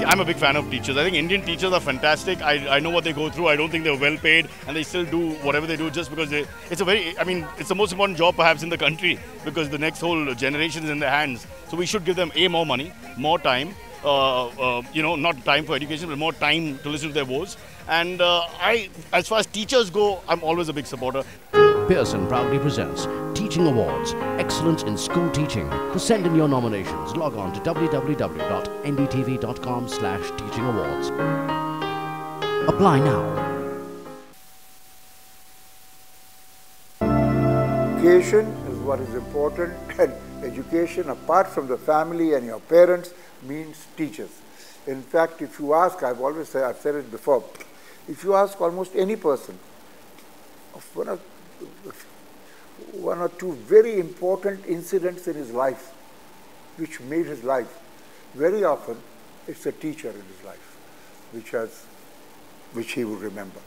I'm a big fan of teachers. I think Indian teachers are fantastic. I know what they go through. I don't think they're well paid, and they still do whatever they do just because it's the most important job perhaps in the country, because the next whole generation is in their hands. So we should give them more money, more time. Not time for education, but more time to listen to their woes. And as far as teachers go, I'm always a big supporter. Pearson proudly presents Teaching Awards, Excellence in School Teaching. To send in your nominations, log on to www.ndtv.com/teachingawards. Apply now. Education is what is important, and education, apart from the family and your parents, means teachers. In fact, if you ask, I've said it before, if you ask almost any person of one or two very important incidents in his life which made his life, very often it's a teacher in his life which he will remember.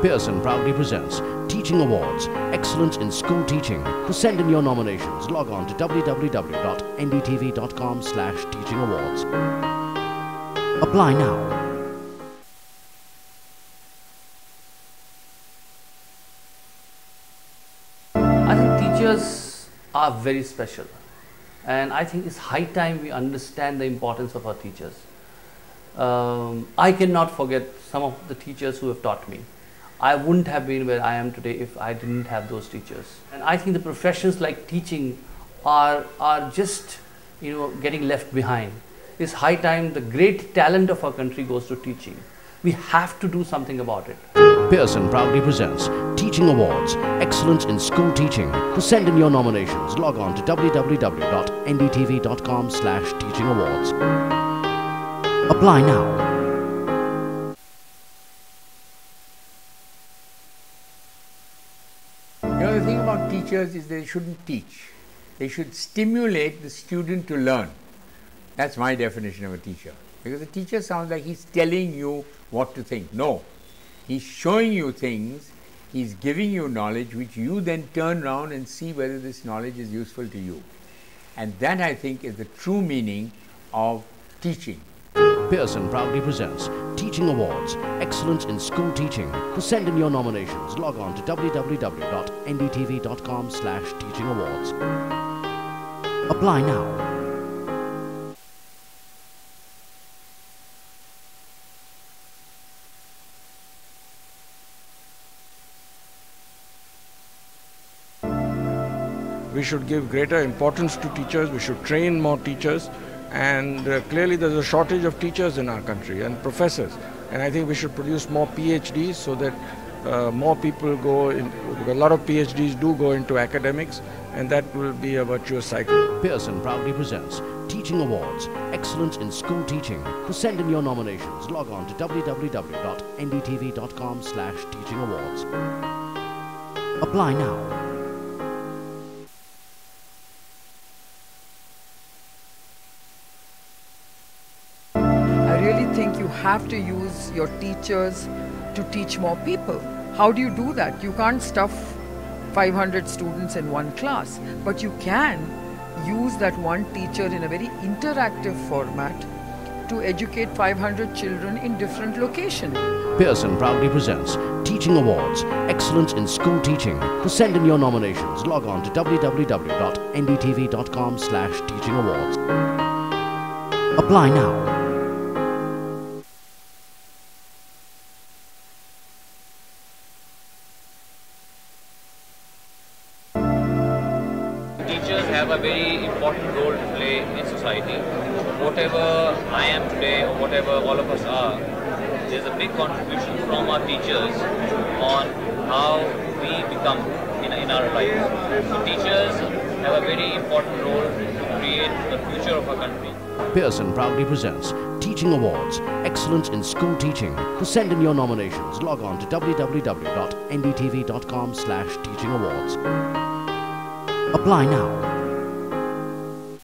Pearson proudly presents Teaching Awards, Excellence in School Teaching. To send in your nominations, log on to www.ndtv.com/teachingawards. Apply now. I think teachers are very special, and I think it's high time we understand the importance of our teachers. I cannot forget some of the teachers who have taught me. I wouldn't have been where I am today if I didn't have those teachers. And I think the professions like teaching are just getting left behind. It's high time the great talent of our country goes to teaching. We have to do something about it. Pearson proudly presents Teaching Awards, Excellence in School Teaching. To send in your nominations, log on to www.ndtv.com/teachingawards. Apply now. The thing about teachers is they shouldn't teach. They should stimulate the student to learn. That's my definition of a teacher. Because a teacher sounds like he's telling you what to think. No. He's showing you things, he's giving you knowledge which you then turn around and see whether this knowledge is useful to you. And that, I think, is the true meaning of teaching. Pearson proudly presents Teaching Awards, Excellence in School Teaching. To send in your nominations, log on to www.ndtv.com/teachingawards. Apply now. We should give greater importance to teachers, we should train more teachers, and clearly there's a shortage of teachers in our country and professors, and I think we should produce more PhDs so that more people go in. A lot of PhDs do go into academics, and that will be a virtuous cycle. Pearson proudly presents Teaching Awards, Excellence in School Teaching. To send in your nominations, log on to www.ndtv.com/teachingawards. Apply now. I really think you have to use your teachers to teach more people. How do you do that? You can't stuff 500 students in one class, but you can use that one teacher in a very interactive format to educate 500 children in different locations. Pearson proudly presents Teaching Awards, Excellence in School Teaching. To send in your nominations, log on to www.ndtv.com/teachingawards. Apply now. Teachers have a very important role to play in society. Whatever I am today or whatever all of us are, there's a big contribution from our teachers on how we become in our lives. So teachers have a very important role to create the future of our country. Pearson proudly presents Teaching Awards, Excellence in School Teaching. To send in your nominations, log on to www.ndtv.com/teachingawards. Apply now.